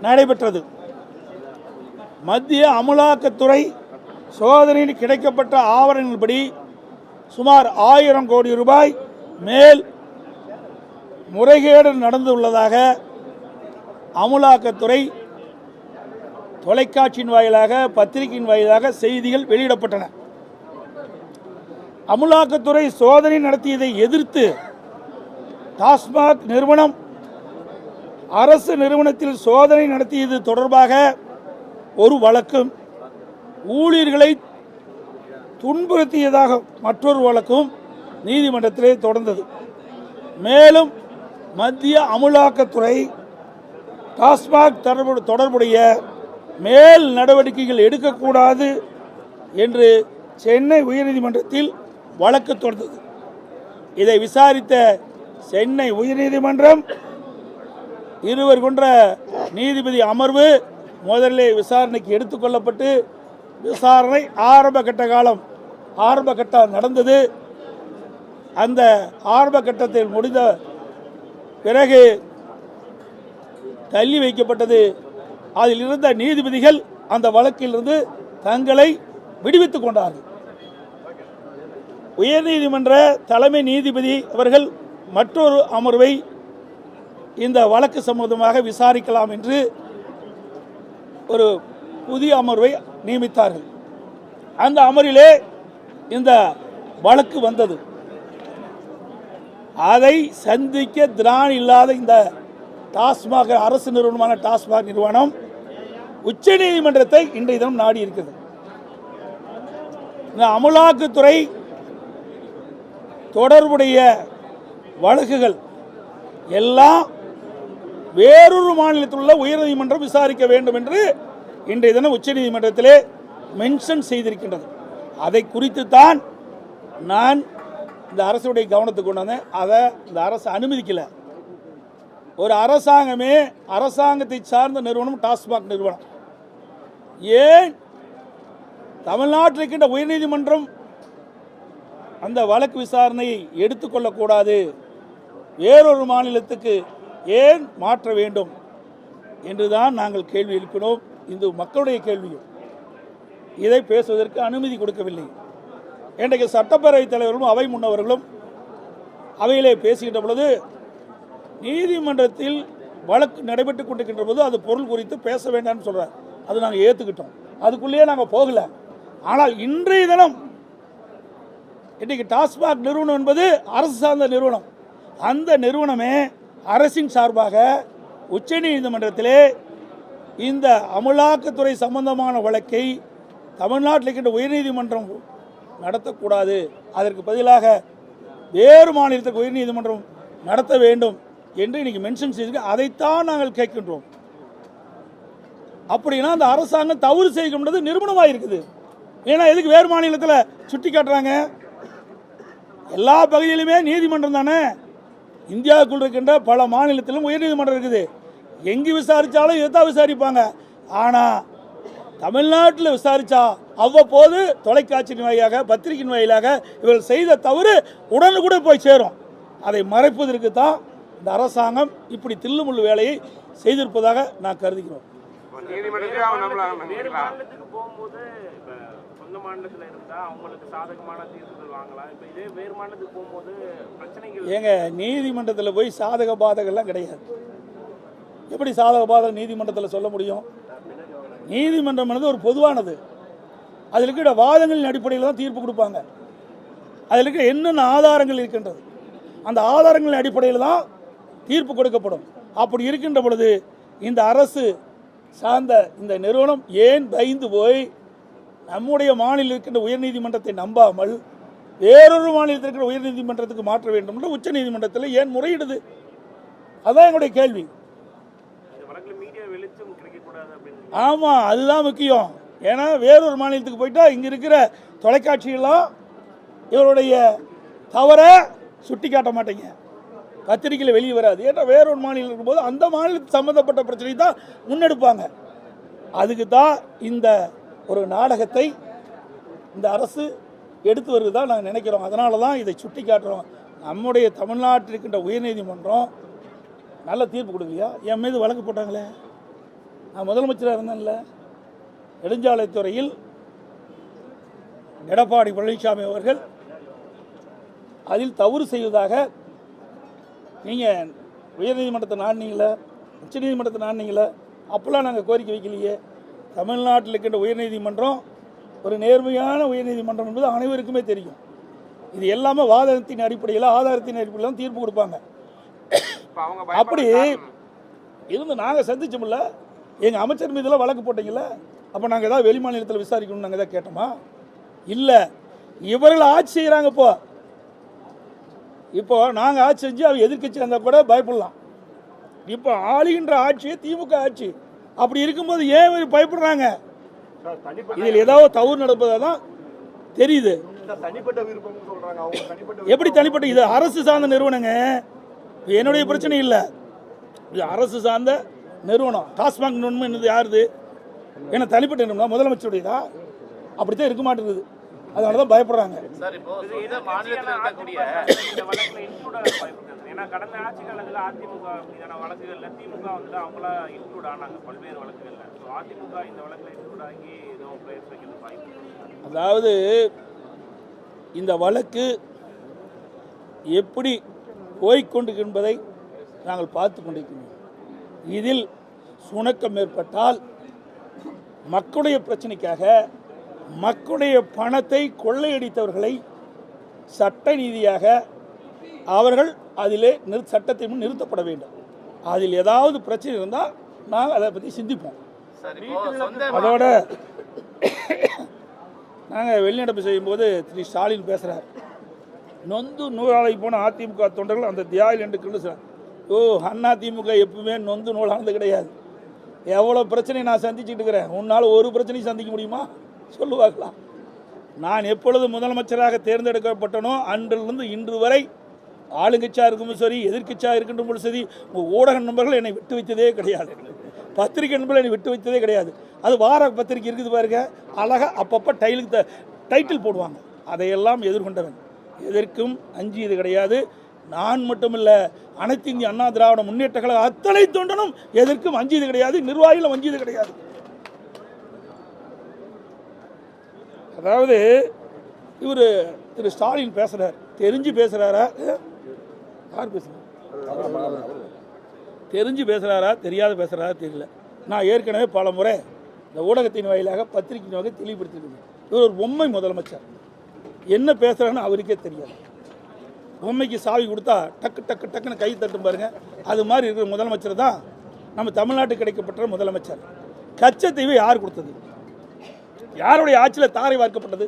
நடைபெற்றது. மத்திய அமலாக்கத்துறை சோதனையில் கிடைக்கப்பட்ட ஆவணங்களின்படி சுமார் 1000 கோடி ரூபாய் மேல் முறைகேடு நடந்துள்ளதாக அமலாக்கத்துறை தொலைக்காட்சியின் வாயிலாக பத்திரிகையின் வாயிலாக செய்திகள் வெளியிடப்பட்டன. அமலாக்கத்துறை சோதனை நடத்தியதை எதிர்த்து டாஸ்மாக் நிறுவனம் அரசு நிறுவனத்தில் சோதனை நடத்தியது தொடர்பாக ஒரு வழக்கும், ஊழியர்களை துன்புறுத்தியதாக மற்றொரு வழக்கும் நீதிமன்றத்திலே தொடர்ந்தது. மேலும் மத்திய அமலாக்கத்துறை டாஸ்மாக் தொடர்புடைய மேல் நடவடிக்கைகள் எடுக்கக்கூடாது என்று சென்னை உயர்நீதிமன்றத்தில் வழக்கு தொடர்ந்தது. இதை விசாரித்த சென்னை உயர்நீதிமன்றம் 2 கொண்ட நீதிபதி அமர்வு முதலில் விசாரணைக்கு எடுத்துக்கொள்ளப்பட்டு விசாரணை ஆரம்ப கட்டம் நடந்தது. அந்த ஆரம்ப கட்டத்தில் முடிந்த பிறகு தள்ளி வைக்கப்பட்டது. அதில் இருந்த நீதிபதிகள் அந்த வழக்கிலிருந்து தங்களை விடுவித்துக் கொண்டார்கள். உயர்நீதிமன்ற தலைமை நீதிபதி அவர்கள் மற்றொரு அமர்வை இந்த வழக்கு சம்பந்தமாக விசாரிக்கலாம் என்று ஒரு புதிய அமர்வை நியமித்தார்கள். அந்த அமர்விலே இந்த வழக்கு வந்தது. அதை சந்திக்க திராணி இல்லாத இந்த டாஸ்மாக் அரசு நிறுவனமான டாஸ்மாக் நிறுவனம் உச்ச நீதிமன்றத்தை இன்றைய தினம் நாடி இருக்கிறது. இந்த அமலாக்கத்துறை தொடர்புடைய வழக்குகள் எல்லாம் வேறொரு மாநிலத்தில் உள்ள உயர்நீதிமன்றம் விசாரிக்க வேண்டும் என்று இன்றைய தினம் உச்ச நீதிமன்றத்திலே மென்ஷன் செய்திருக்கின்றது. அதை குறித்து தான் நான் இந்த அரசுடைய கவனத்துக்கு கொண்டு வந்தேன். அதை இந்த அரசு அனுமதிக்கல. ஒரு அரசாங்கத்தை சார்ந்த நிறுவனம் டாஸ்மாக் நிறுவனம். ஏன் தமிழ்நாட்டில் இருக்கின்ற உயர்நீதிமன்றம் அந்த வழக்கு விசாரணையை எடுத்துக்கொள்ளக்கூடாது, வேறொரு மாநிலத்துக்கு ஏன் மாற்ற வேண்டும் என்றுதான் நாங்கள் கேள்வி எழுப்பினோம். இந்த மக்களுடைய கேள்வியும் இதை பேசுவதற்கு அனுமதி கொடுக்கவில்லை. இன்றைக்கு சட்டப்பேரவைத் தலைவர்களும் அவை முன்னவர்களும் அவையிலே பேசுகின்ற பொழுது நீதிமன்றத்தில் வழக்கு நடைபெற்றுக் கொண்டிருக்கின்ற போது அது பொருள் குறித்து பேச வேண்டாம்னு சொல்றார். அது நாங்கள் ஏற்றுக்கிட்டோம். அதுக்குள்ளேயே நாங்கள் போகல. ஆனால் இன்றைய தினம் இன்றைக்கு டாஸ்மாக் நிறுவனம் என்பது அரசு சார்ந்த நிறுவனம். அந்த நிறுவனமே அரசின் சார்பாக உச்ச நீதிமன்றத்திலே இந்த அமலாக்கத்துறை சம்பந்தமான வழக்கை தமிழ்நாட்டில் இருக்கின்ற உயர்நீதிமன்றம் நடத்தக்கூடாது, அதற்கு பதிலாக வேறு மாநிலத்துக்கு உயர்நீதிமன்றம் நடத்த வேண்டும் என்று இன்னைக்கு மென்ஷன் செய்திருக்க. அதைத்தான் நாங்கள் கேட்கின்றோம். அப்படின்னா அந்த அரசாங்கம் தவறு செய்கின்றது நிறுவனமாக இருக்குது. ஏன்னா எதுக்கு வேறு மாநிலத்தில் சுட்டி காட்டுறாங்க? எல்லா பகுதியிலுமே நீதிமன்றம் தானே. இந்தியாவுக்குள் இருக்கின்ற பல மாநிலத்திலும் உயர்நீதிமன்றம் இருக்குது. எங்கு விசாரித்தாலும் இதைத்தான் விசாரிப்பாங்க. ஆனால் தமிழ்நாட்டில் விசாரித்தா அவ்வப்போது தொலைக்காட்சியின் வாயிலாக பத்திரிகையின் வாயிலாக இவர்கள் செய்த தவறு உடனுக்குடன் போய் சேரும். அதை மறைப்பதற்கு தான் இந்த அரசாங்கம் இப்படி தில்லுமுள்ளு வேலையை செய்திருப்பதாக நான் கருதுகிறோம். ஏங்க நீதிமன்றத்தில் போய் சாதக பாதகம்லாம் கிடையாது. எப்படி சாதக பாதகம் நீதிமன்றத்தில் சொல்ல முடியும்? நீதிமன்றம் என்பது ஒரு பொதுவானது. அதில் இருக்கிற வாதங்களின் அடிப்படையில் தான் தீர்ப்பு கொடுப்பாங்க. அதில் இருக்கிற என்னென்ன ஆதாரங்கள் இருக்கின்றது, அந்த ஆதாரங்களின் அடிப்படையில் தான் தீர்ப்பு கொடுக்கப்படும். அப்படி இருக்கின்ற பொழுது இந்த அரசு சார்ந்த இந்த நிறுவனம் ஏன் பயந்து போய் நம்முடைய மாநிலம் இருக்கின்ற உயர்நீதிமன்றத்தை நம்பாமல் வேறொரு மாநிலத்தில் இருக்கிற உயர்நீதிமன்றத்துக்கு மாற்ற வேண்டும் என்று உச்ச நீதிமன்றத்தில் ஏன் முறையிடுது? அதுதான் எங்களுடைய கேள்வி. ஆமாம், அதுதான் முக்கியம். ஏன்னா வேறொரு மாநிலத்துக்கு போயிட்டா இங்கே இருக்கிற தொலைக்காட்சியெல்லாம் இவருடைய தவறை சுட்டி காட்ட மாட்டேங்க, பத்திரிகையில் வெளியே வராது. ஏன்னா வேறொரு மாநிலம் இருக்கும்போது அந்த மாநிலத்துக்கு சம்மந்தப்பட்ட பிரச்சனை தான் முன்னெடுப்பாங்க. அதுக்கு தான் இந்த ஒரு நாடகத்தை இந்த அரசு எடுத்து வருவதாக நாங்கள் நினைக்கிறோம். அதனால தான் இதை சுட்டி காட்டுறோம். நம்முடைய தமிழ்நாட்டில் இருக்கின்ற உயர்நீதிமன்றம் நல்ல தீர்ப்பு கொடுக்கலையா? என் மீது வழக்கு போட்டாங்களே, நான் முதலமைச்சராக இருந்தேன்ல. நெடுஞ்சாலைத்துறையில் எடப்பாடி பழனிசாமி அவர்கள் அதில் தவறு செய்வதாக நீங்கள் உயர்நீதிமன்றத்தை நாடினீங்களே, உச்சநீதிமன்றத்தை நாடினீங்களே, அப்போல்லாம் நாங்கள் கோரிக்கை வைக்கலையே. தமிழ்நாட்டில் இருக்கின்ற உயர்நீதிமன்றம் ஒரு நேர்மையான உயர்நீதிமன்றம் என்பது அனைவருக்குமே தெரியும். இது எல்லாமே வாதத்தின் அடிப்படையில், ஆதாரத்தின் அடிப்படையில் தான் தீர்ப்பு கொடுப்பாங்க. அப்படி இருந்து நாங்கள் சந்திச்சோம்ல, எங்கள் அமைச்சர் மீதெல்லாம் வழக்கு போட்டீங்கள, அப்போ நாங்கள் ஏதாவது வெளி மாநிலத்தில் விசாரிக்கணும்னு நாங்கள் ஏதாவது கேட்டோமா? இல்லை, இவர்கள் ஆட்சி செய்கிறாங்க. இப்போ நாங்கள் ஆட்சி செஞ்சு அவங்க எதிர்கட்சி இருந்தால் கூட பயப்படலாம். இப்போ ஆளுகின்ற ஆட்சியே திமுக ஆட்சி. அப்படி இருக்கும்போது ஏன் இவர் பயப்படுறாங்க? இதில் ஏதாவது தவறு நடப்பதாக தான் தெரியுது. எப்படி தனிப்பட்ட? இது அரசு சார்ந்த நிறுவனங்க, என்னுடைய பிரச்சனை இல்லை. இது அரசு சார்ந்த நிறுவனம். டாஸ்மாக் நிறுவனம் என்னது யாருது? ஏன்னா தனிப்பட்ட நிறுவனம் முதலமைச்சருடையதா? அப்படித்தான் இருக்க மாட்டேங்குது. அதனால தான் பயப்படுறாங்க. கடந்த ஆட்சி காலத்தில் அதிமுக மீதான வழக்குகள்ல திமுக வந்து அவங்களா இன்க்ளூட் ஆனாங்க பல்வேறு வழக்குகள்ல. அதிமுக இந்த வழக்கில் இன்க்ளூட் ஆகி ஏதோ பெயர் வைக்கிறது வாய்ப்பு. அதாவது இந்த வழக்கு எப்படி போய்கொண்டு என்பதை நாங்கள் பார்த்து கொண்டிருக்கிறோம். இதில் சுணக்கம் ஏற்பட்டால் மக்களுடைய பிரச்சனைக்காக மக்களுடைய பணத்தை கொள்ளையடித்தவர்களை சட்ட ரீதியாக அவர்கள் அதிலே சட்டத்தின் முன் நிறுத்தப்பட வேண்டும். அதில் ஏதாவது பிரச்சனை இருந்தால் நாங்கள் அதை பற்றி சிந்திப்போம். அதோட நாங்கள் வெளிநடப்பு செய்யும்போது திரு ஸ்டாலின் பேசுகிறார், நொந்து நூலாளி போன அதிமுக தொண்டர்கள் அந்த தியாகில் என்று சொல்லுறார். அண்ணா திமுக எப்பவுமே நொந்து நூலானது கிடையாது. எவ்வளோ பிரச்சனை நான் சந்திச்சுட்டு இருக்கிறேன், உன்னால் ஒரு பிரச்சனையும் சந்திக்க முடியுமா சொல்லுவாங்களா? நான் எப்பொழுது முதலமைச்சராக தேர்ந்தெடுக்கப்பட்டனோ அன்றிலிருந்து இன்று வரை ஆளுங்கட்சியாக இருக்கும் சரி, எதிர்கட்சியாக இருக்கின்ற சரி, ஊடக நண்பர்கள் என்னை விட்டு வைத்ததே கிடையாது. பத்திரிகை நண்பர்கள் என்னை விட்டு வைத்ததே கிடையாது. அது வார பத்திரிகை இருக்குது பாருங்க, அழகாக அப்பப்போ டைட்டில் போடுவாங்க. அதையெல்லாம் எதிர்கொண்டவன், எதற்கும் அஞ்சியது கிடையாது. நான் மட்டுமில்லை, அனைத்து இந்திய அண்ணா திராவிட முன்னேற்ற கழக அத்தனை தொண்டனும் எதற்கும் அஞ்சியது கிடையாது, நிர்வாகிகளும் அஞ்சியது கிடையாது. அதாவது இவர் திரு ஸ்டாலின் பேசுகிறார், தெரிஞ்சு பேசுகிறாரா, யார் பேசுகிறார், தெரிஞ்சு பேசுகிறாரா தெரியாத பேசுகிறாரா தெரியல. நான் ஏற்கனவே பல முறை இந்த ஊடகத்தின் வாயிலாக பத்திரிகையின் வாயிலாக தெளிவுபடுத்திருக்கேன். இவர் ஒரு பொம்மை முதலமைச்சர், என்ன பேசுகிறான்னு அவருக்கே தெரியாது. பொம்மைக்கு சாவி கொடுத்தா டக்கு டக்கு டக்குன்னு கை தட்டும் பாருங்க, அது மாதிரி இருக்கிற முதலமைச்சர் தான் நம்ம தமிழ்நாட்டுக்கு கிடைக்கப்பட்ட முதலமைச்சர். கச்சத்தீவை யார் கொடுத்தது? யாருடைய ஆட்சியில் தாரை வார்க்கப்பட்டது?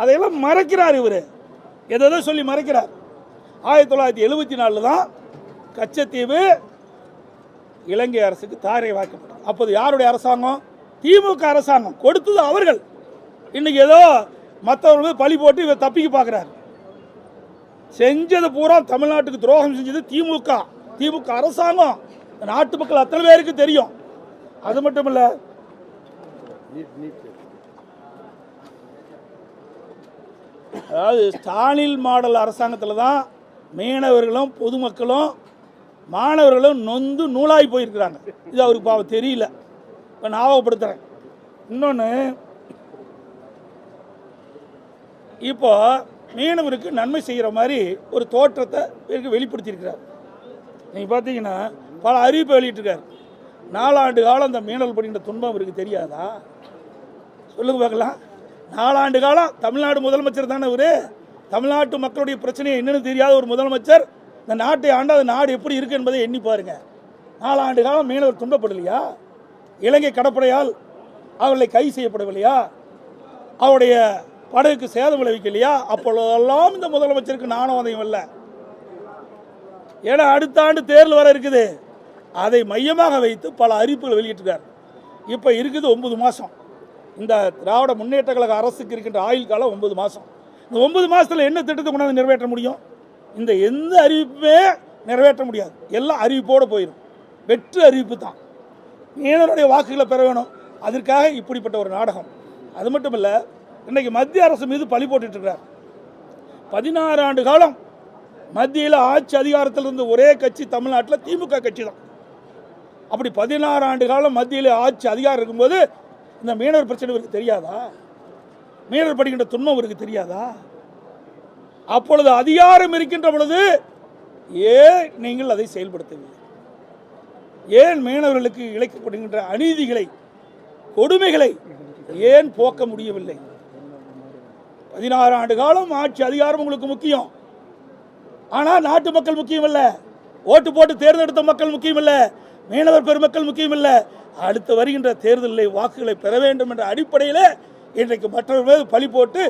அதையெல்லாம் மறைக்கிறார் இவர், எதோ சொல்லி மறைக்கிறார். 1974 தான் கச்சத்தீவு இலங்கை அரசுக்கு தாரை வார்க்கப்பட்டது. அப்போது யாருடைய அரசாங்கம்? திமுக அரசாங்கம். கொடுத்தது அவர்கள். இன்னைக்கு ஏதோ மற்றவர்கள் பழி போட்டு இவர் தப்பிக்க பார்க்குறாரு. செஞ்சது பூரா தமிழ்நாட்டுக்கு துரோகம் செஞ்சது திமுக, திமுக அரசாங்கம். நாட்டு மக்கள் அத்தனை பேருக்கு தெரியும். அது மட்டும் இல்லை, அதாவது ஸ்டாலின் மாடல் அரசாங்கத்தில் தான் மீனவர்களும் பொதுமக்களும் மாணவர்களும் நொந்து நூலாகி போயிருக்கிறாங்க. இது அவருக்கு பாவம் தெரியல. இப்போ ஞாபகப்படுத்துகிறேன். இன்னொன்று, இப்போ மீனவருக்கு நன்மை செய்கிற மாதிரி ஒரு தோற்றத்தை வெளிப்படுத்தியிருக்கிறார். நீங்கள் பார்த்தீங்கன்னா பல அறிவிப்பை வெளியிட்டிருக்கார். 4 ஆண்டு காலம் அந்த மீனவர் படுகின்ற துன்பம் அவருக்கு தெரியாதா? சொல்லுங்க பார்க்கலாம். 4 ஆண்டு காலம் தமிழ்நாடு முதலமைச்சர் தானே இவர். தமிழ்நாட்டு மக்களுடைய பிரச்சனையை என்னென்னு தெரியாத ஒரு முதலமைச்சர் இந்த நாட்டை ஆண்டால் அந்த நாடு எப்படி இருக்குது என்பதை எண்ணி பாருங்கள். 4 ஆண்டு காலம் மீனவர் துன்பப்படலையா? இலங்கை கடற்படையால் அவர்களை கைது செய்யப்படவில்லையா? அவருடைய படகுக்கு சேதம் விளைவிக்கலையா? அப்பொழுதெல்லாம் இந்த முதலமைச்சருக்கு நாணவதையும் இல்லை. ஏன்னா அடுத்த ஆண்டு தேர்தல் வர இருக்குது. அதை மையமாக வைத்து பல அறிவிப்புகள் வெளியிட்டிருக்கார். இப்போ இருக்குது 9 மாதம். இந்த திராவிட முன்னேற்ற கழக அரசுக்கு இருக்கின்ற ஆயுள் காலம் 9 மாதம். இந்த 9 மாதத்தில் என்ன திட்டத்தை கொண்டாந்து நிறைவேற்ற முடியும்? இந்த எந்த அறிவிப்புமே நிறைவேற்ற முடியாது. எல்லாம் அறிவிப்போடு போயிடும். வெற்று அறிவிப்பு தான். மீனவருடைய வாக்குகளை பெற வேணும். அதற்காக இப்படிப்பட்ட ஒரு நாடகம். அது மட்டும் இல்லை, இன்றைக்கி மத்திய அரசு மீது பழி போட்டுட்ருக்கிறார். 16 ஆண்டு காலம் மத்தியில் ஆட்சி அதிகாரத்தில் இருந்த ஒரே கட்சி தமிழ்நாட்டில் திமுக கட்சி தான். அப்படி 16 ஆண்டு காலம் மத்தியில் ஆட்சி அதிகாரம் இருக்கும்போது இந்த மீனவர் பிரச்சனை இவருக்கு தெரியாதா? மீனவர் படிக்கின்ற துன்பம் இவருக்கு தெரியாதா? அப்பொழுது அதிகாரம் இருக்கின்ற பொழுது ஏன் நீங்கள் அதை செயல்படுத்தவில்லை? ஏன் மீனவர்களுக்கு இழைக்கப்படுகின்ற அநீதிகளை, கொடுமைகளை ஏன் போக்க முடியவில்லை? 16 ஆண்டு காலம் ஆட்சி அதிகாரம் உங்களுக்கு முக்கியம். ஆனால் நாட்டு மக்கள் முக்கியம் இல்லை, ஓட்டு போட்டு தேர்ந்தெடுத்த மக்கள் முக்கியம் இல்லை, மீனவர் பெருமக்கள் முக்கியம் இல்லை. அடுத்து வருகின்ற தேர்தலில் வாக்குகளை பெற வேண்டும் என்ற அடிப்படையில் இன்றைக்கு மற்றவர்கள் பழி போட்டு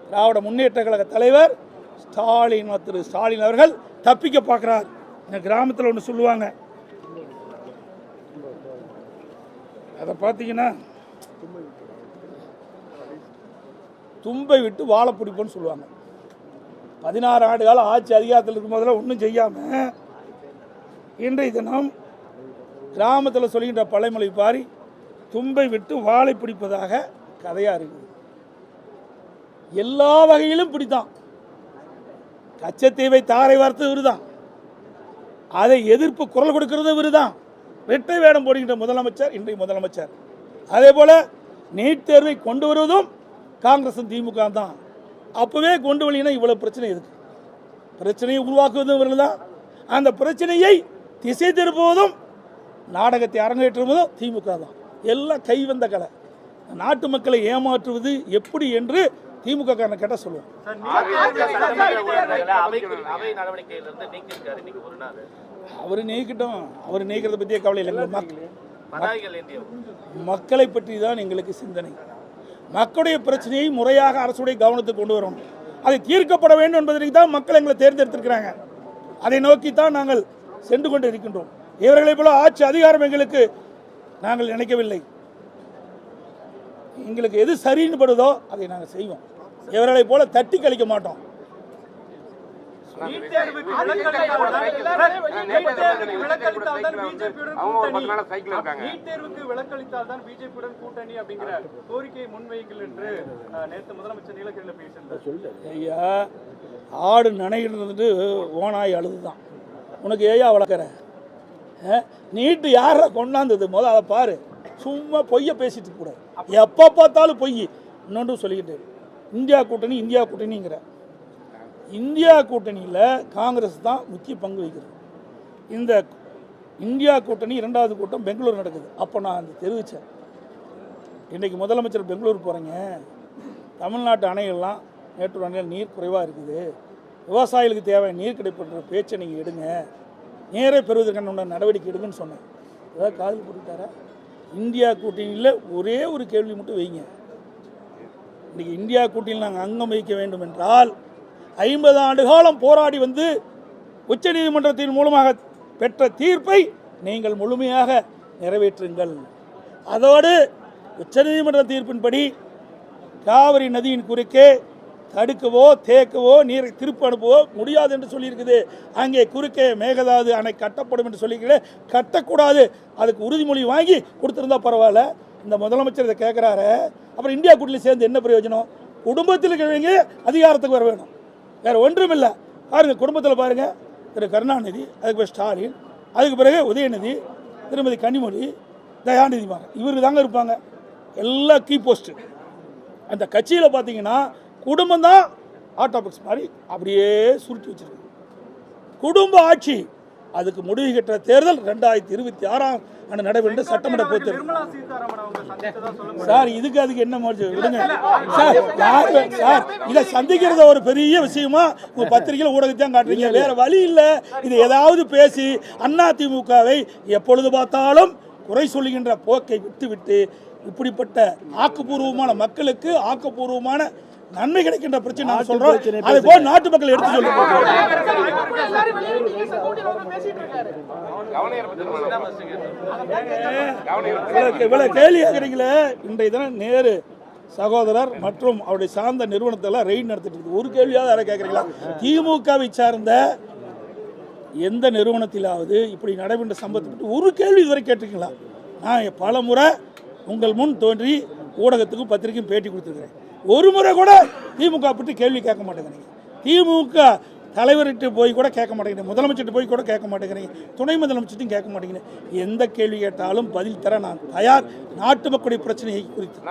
திராவிட முன்னேற்ற கழக தலைவர் திரு ஸ்டாலின் அவர்கள் தப்பிக்க பார்க்கிறார். இந்த கிராமத்தில் ஒன்று சொல்லுவாங்க, அதை பார்த்தீங்கன்னா தும்பை விட்டு வாழை பிடிப்போன்னு சொல்லுவாங்க. 16 ஆண்டு காலம் ஆட்சி அதிகாரத்தில் இருக்கும் போதெல்லாம் ஒன்றும் செய்யாமல் இன்றைய தினம் கிராமத்தில் சொல்கின்ற பழைமொழி பாரி தும்பை விட்டு வாழை பிடிப்பதாக கதையாக இருக்குது. எல்லா வகையிலும் பிடித்தான். கச்சத்தீவை தாரை வார்த்து இவருதான், அதை எதிர்ப்பு குரல் கொடுக்கிறது இவருதான். வெட்டை வேடம் போடுகின்ற முதலமைச்சர் இன்றைய முதலமைச்சர். அதே போல நீட் தேர்வை கொண்டு வருவதும் காங்கிரசும் திமுக தான். அப்பவே கொண்டு வரலினா இவ்வளவு பிரச்சனை எதுக்கு? பிரச்சனையை உருவாக்குவதும் இவர்கள் தான். அந்த பிரச்சனையை திசை திருப்புவதும் நாடகத்தை அரங்கேற்றுவதும் திமுக தான். எல்லாம் கைவந்த கலை. நாட்டு மக்களை ஏமாற்றுவது எப்படி என்று திமுக காரனை கேட்ட சொல்லுவோம். அவர் நீக்கிட்டோம், அவர் நீக்கிறத பற்றிய கவலை இல்லை. மக்களை பற்றி தான் எங்களுக்கு சிந்தனை. மக்களுடைய பிரச்சனையை முறையாக அரசுடைய கவனத்துக்கு கொண்டு வரணும், அதை தீர்க்கப்பட வேண்டும் என்பதற்கு தான் மக்கள் எங்களை தேர்ந்தெடுத்திருக்கிறாங்க. அதை நோக்கித்தான் நாங்கள் சென்று கொண்டு இருக்கின்றோம். இவர்களைப் போல ஆட்சி அதிகாரம் எங்களுக்கு நாங்கள் நினைக்கவில்லை. எங்களுக்கு எது சரின்னு படுதோ அதை நாங்கள் செய்வோம். இவர்களைப் போல தட்டி கழிக்க மாட்டோம். நீட் தேர்வுக்கு விலக்களித்தால் தான் பிஜேபியுடன் கூட்டணி அப்படிங்கிற கோரிக்கையை முன்வைங்கள் என்று நேற்று முதலமைச்சர் நீலகிரியில் பேசியிருந்தார். ஐயா, ஆடு நனைகிறது ஓனாய் அழுதுதான். உனக்கு ஏயா வளர்க்குற? நீட்டு யாரை கொண்டாந்தது? முதல்ல அதை பாரு. சும்மா பொய்ய பேசிட்டு கூடாது, எப்போ பார்த்தாலும் பொய். இன்னொன்று சொல்லிக்கிட்டு இந்தியா கூட்டணி இந்தியா கூட்டணிங்கிற இந்தியா கூட்டணியில் காங்கிரஸ் தான் முக்கிய பங்கு வகிக்கிறது. இந்த இந்தியா கூட்டணி 2வது கூட்டம் பெங்களூர் நடக்குது. அப்போ நான் அந்த தெரிவித்தேன், இன்றைக்கு முதலமைச்சர் பெங்களூர் போகிறேங்க, தமிழ்நாட்டு அணைகள்லாம் மேட்டூர் அணையில் நீர் குறைவாக இருக்குது, விவசாயிகளுக்கு தேவையான நீர் கிடைப்பன்ற பேச்சை நீங்கள் எடுங்க, நீரை பெறுவதற்கான நடவடிக்கை எடுங்கன்னு சொன்னேன். ஏதாவது காதில் போட்டுட்டாரா? இந்தியா கூட்டணியில் ஒரே ஒரு கேள்வி மட்டும் வைங்க. இன்றைக்கி இந்தியா கூட்டணியில் நாங்கள் அங்கம் வகிக்க வேண்டும் என்றால் 50 ஆண்டு காலம் போராடி வந்து உச்சநீதிமன்றத்தின் மூலமாக பெற்ற தீர்ப்பை நீங்கள் முழுமையாக நிறைவேற்றுங்கள். அதோடு உச்சநீதிமன்ற தீர்ப்பின்படி காவிரி நதியின் குறுக்கே தடுக்கவோ தேக்கவோ நீரை திருப்பி அனுப்பவோ முடியாது என்று சொல்லியிருக்குது. அங்கே குறுக்கே மேகதாது அணை கட்டப்படும் என்று சொல்லியிருக்கிறேன், கட்டக்கூடாது. அதுக்கு உறுதிமொழி வாங்கி கொடுத்துருந்தா பரவாயில்ல. இந்த முதலமைச்சர் இதை கேட்குறாரு. அப்புறம் இந்தியா கூட்டணியில் சேர்ந்து என்ன பிரயோஜனம்? குடும்பத்தில் இருக்கிறவங்க அதிகாரத்துக்கு வர வேணும், வேறு ஒன்றும் இல்லை. பாருங்கள், குடும்பத்தில் பாருங்கள், திரு கருணாநிதி, அதுக்கு பிறகு ஸ்டாலின், அதுக்கு பிறகு உதயநிதி, திருமதி கனிமொழி, தயாநிதி மாறன், இவருக்கு தாங்க இருப்பாங்க எல்லா கீ போஸ்ட்டு. அந்த கட்சியில் பார்த்தீங்கன்னா குடும்பம் தான் ஆட்டோபிக்ஸ் மாதிரி அப்படியே சுருட்டி வச்சிருக்கு. குடும்ப ஆட்சி. அதுக்கு முடிவு கட்ட தேர்தல் 2026ஆம் ஆண்டு நடைபெற்ற சட்டமன்ற பொறுத்து. சார், இதுக்கு அதுக்கு என்ன மாதிரி விடுங்க சார். சார், இதை சந்திக்கிறத ஒரு பெரிய விஷயமா உங்க பத்திரிகையில் ஊடகத்தான் காட்டுறீங்க, வேற வழி இல்லை. இது ஏதாவது பேசி அதிமுகவை எப்பொழுது பார்த்தாலும் குறை சொல்லுகின்ற போக்கை விட்டுவிட்டு இப்படிப்பட்ட ஆக்கப்பூர்வமான மக்களுக்கு ஆக்கப்பூர்வமான நன்மை கிடைக்கின்ற பிரச்சனை நான் சொல்றோம். அதை போல் நாட்டு மக்கள் எடுத்து சொல்லுங்க. கேள்வி கேட்குறீங்களே. இன்றைய தினம் நேரு சகோதரர் மற்றும் அவருடைய சார்ந்த நிறுவனத்தெல்லாம் ரெய்டு நடத்திட்டு இருக்கு. ஒரு கேள்வியாவது யாரை கேட்குறீங்களா? திமுகவை சார்ந்த எந்த நிறுவனத்திலாவது இப்படி நடைபெற்ற சம்பவத்தை ஒரு கேள்வி இதுவரை கேட்டிருக்கீங்களா? நான் பல முறை உங்கள் முன் தோன்றி ஊடகத்துக்கும் பத்திரிகையும் பேட்டி கொடுத்துருக்கிறேன். ஒரு முறை கூட திமுக பற்றி கேள்வி கேட்க மாட்டேங்கிறீங்க. திமுக தலைவர்கிட்ட போய் கூட கேட்க மாட்டேங்கிறீங்க, முதலமைச்சர்கிட்ட போய் கூட கேட்க மாட்டேங்கிறீங்க, துணை முதலமைச்சர்ட்டையும் கேட்க மாட்டேங்கிறீங்க. எந்த கேள்வி கேட்டாலும் பதில் தர நான் தயார். நாட்டு மக்களுடைய பிரச்சனையை குறித்து